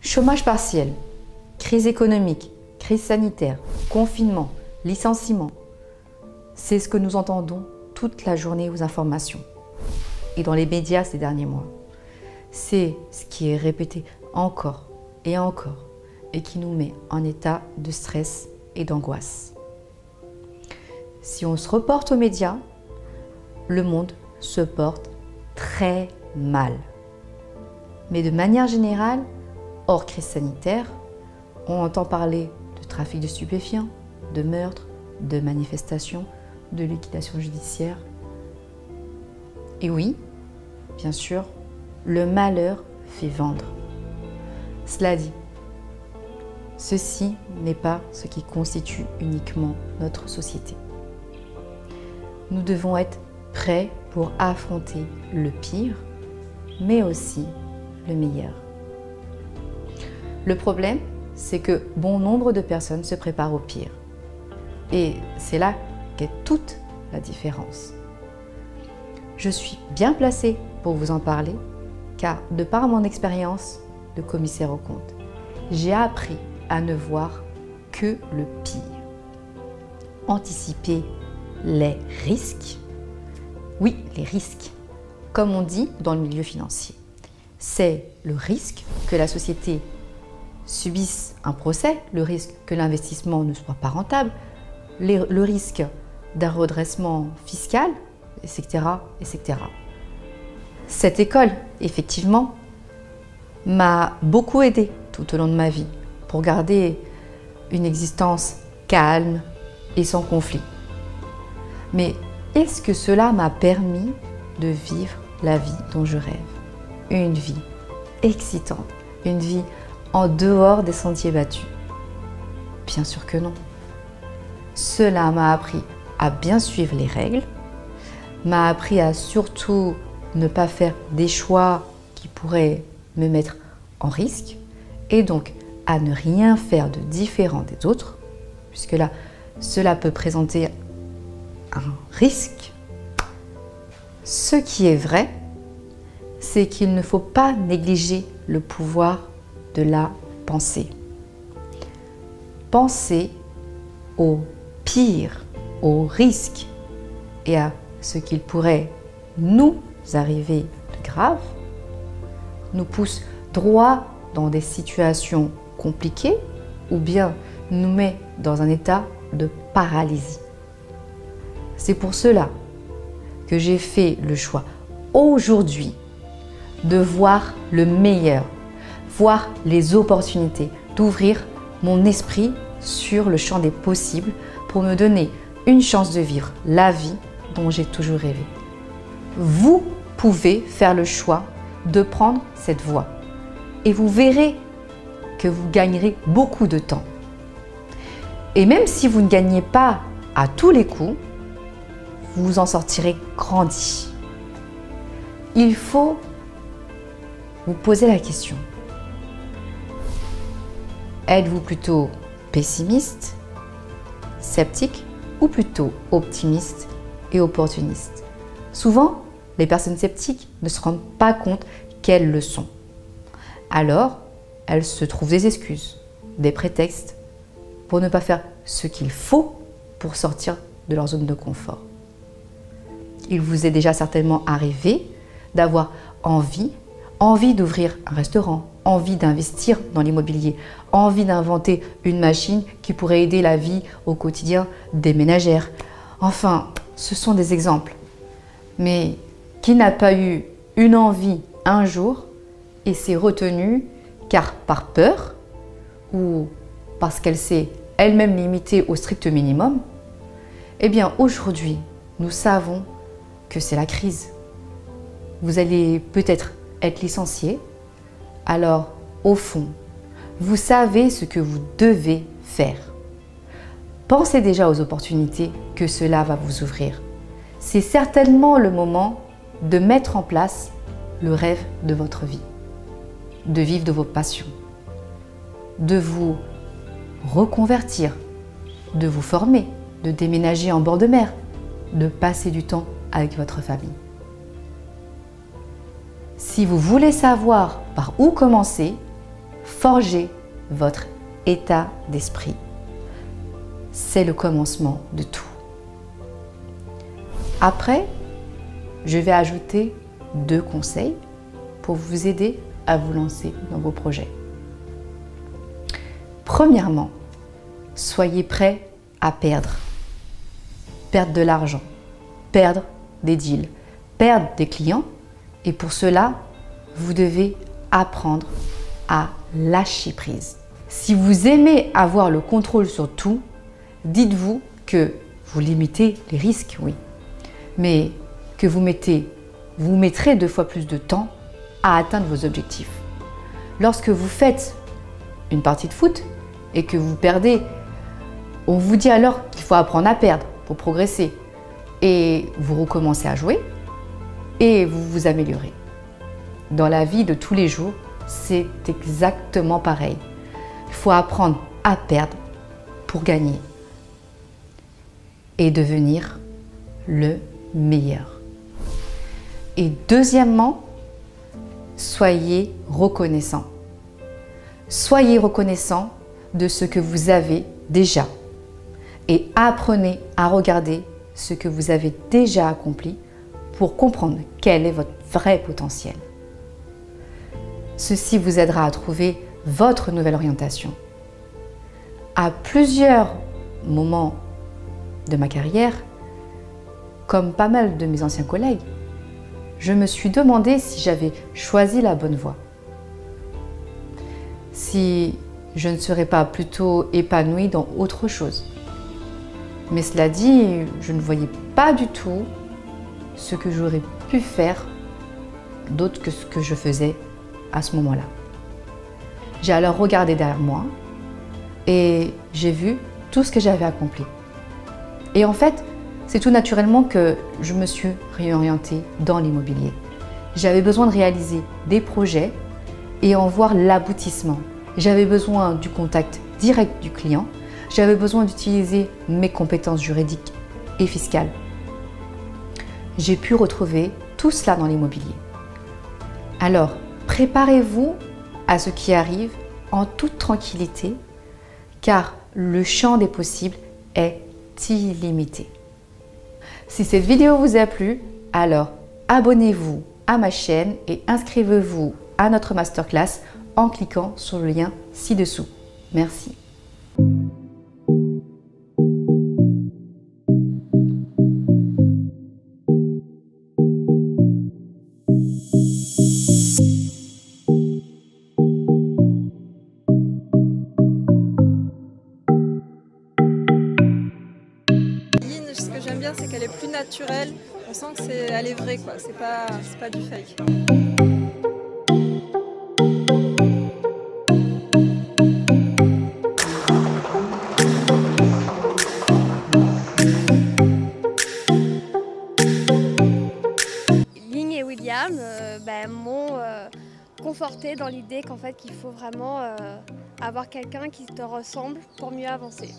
Chômage partiel, crise économique, crise sanitaire, confinement, licenciement. C'est ce que nous entendons toute la journée aux informations et dans les médias ces derniers mois. C'est ce qui est répété encore et qui nous met en état de stress et d'angoisse. Si on se reporte aux médias, le monde se porte très mal. Mais de manière générale, hors crise sanitaire, on entend parler de trafic de stupéfiants, de meurtres, de manifestations, de liquidation judiciaire. Et oui, bien sûr, le malheur fait vendre. Cela dit, ceci n'est pas ce qui constitue uniquement notre société. Nous devons être prêts pour affronter le pire, mais aussi le meilleur. Le problème, c'est que bon nombre de personnes se préparent au pire. Et c'est là qu'est toute la différence. Je suis bien placée pour vous en parler, car de par mon expérience de commissaire aux comptes, j'ai appris à ne voir que le pire. Anticiper les risques. Oui, les risques. Comme on dit dans le milieu financier, c'est le risque que la société subisse un procès, le risque que l'investissement ne soit pas rentable, le risque d'un redressement fiscal, etc., etc. Cette école, effectivement, m'a beaucoup aidée tout au long de ma vie pour garder une existence calme et sans conflit. Mais est-ce que cela m'a permis de vivre la vie dont je rêve? Une vie excitante, une vie en dehors des sentiers battus? Bien sûr que non. Cela m'a appris à bien suivre les règles, m'a appris à surtout ne pas faire des choix qui pourraient me mettre en risque et donc à ne rien faire de différent des autres, puisque là, cela peut présenter un risque. Ce qui est vrai, c'est qu'il ne faut pas négliger le pouvoir de la pensée. Penser au pire, au risque et à ce qu'il pourrait nous arriver de grave, nous pousse droit dans des situations compliquées ou bien nous met dans un état de paralysie. C'est pour cela que j'ai fait le choix aujourd'hui de voir le meilleur, voir les opportunités, d'ouvrir mon esprit sur le champ des possibles pour me donner une chance de vivre la vie dont j'ai toujours rêvé. Vous pouvez faire le choix de prendre cette voie et vous verrez que vous gagnerez beaucoup de temps. Et même si vous ne gagnez pas à tous les coups, vous en sortirez grandi. Il faut vous poser la question. Êtes-vous plutôt pessimiste, sceptique ou plutôt optimiste et opportuniste? Souvent, les personnes sceptiques ne se rendent pas compte qu'elles le sont. Alors, elles se trouvent des excuses, des prétextes pour ne pas faire ce qu'il faut pour sortir de leur zone de confort. Il vous est déjà certainement arrivé d'avoir envie d'ouvrir un restaurant, envie d'investir dans l'immobilier, envie d'inventer une machine qui pourrait aider la vie au quotidien des ménagères. Enfin, ce sont des exemples. Mais qui n'a pas eu une envie un jour et s'est retenue car par peur ou parce qu'elle s'est elle-même limitée au strict minimum? Eh bien, aujourd'hui, nous savons que c'est la crise. Vous allez peut-être être licencié. Alors, au fond, vous savez ce que vous devez faire. Pensez déjà aux opportunités que cela va vous ouvrir. C'est certainement le moment de mettre en place le rêve de votre vie, de vivre de vos passions, de vous reconvertir, de vous former, de déménager en bord de mer, de passer du temps avec votre famille. Si vous voulez savoir par où commencer, forger votre état d'esprit. C'est le commencement de tout. Après, je vais ajouter 2 conseils pour vous aider à vous lancer dans vos projets. Premièrement, soyez prêt à perdre. Perdre de l'argent, perdre des deals, perdre des clients. Et pour cela, vous devez apprendre à lâcher prise. Si vous aimez avoir le contrôle sur tout, dites-vous que vous limitez les risques, oui, mais que vous mettrez 2 fois plus de temps à atteindre vos objectifs. Lorsque vous faites une partie de foot et que vous perdez, on vous dit alors qu'il faut apprendre à perdre pour progresser. Et vous recommencez à jouer et vous vous améliorez. Dans la vie de tous les jours, c'est exactement pareil. Il faut apprendre à perdre pour gagner et devenir le meilleur. Et deuxièmement, soyez reconnaissant. Soyez reconnaissant de ce que vous avez déjà et apprenez à regarder ce que vous avez déjà accompli pour comprendre quel est votre vrai potentiel. Ceci vous aidera à trouver votre nouvelle orientation. À plusieurs moments de ma carrière, comme pas mal de mes anciens collègues, je me suis demandé si j'avais choisi la bonne voie. Si je ne serais pas plutôt épanouie dans autre chose. Mais cela dit, je ne voyais pas du tout ce que j'aurais pu faire d'autre que ce que je faisais à ce moment-là. J'ai alors regardé derrière moi et j'ai vu tout ce que j'avais accompli. Et en fait, c'est tout naturellement que je me suis réorientée dans l'immobilier. J'avais besoin de réaliser des projets et en voir l'aboutissement. J'avais besoin du contact direct du client. J'avais besoin d'utiliser mes compétences juridiques et fiscales. J'ai pu retrouver tout cela dans l'immobilier. Alors, préparez-vous à ce qui arrive en toute tranquillité, car le champ des possibles est illimité. Si cette vidéo vous a plu, alors abonnez-vous à ma chaîne et inscrivez-vous à notre masterclass en cliquant sur le lien ci-dessous. Merci. Ce que j'aime bien, c'est qu'elle est plus naturelle. On sent que elle est vraie, quoi. C'est pas du fake. Ling et William m'ont conforté dans l'idée qu'en fait qu'il faut vraiment avoir quelqu'un qui te ressemble pour mieux avancer.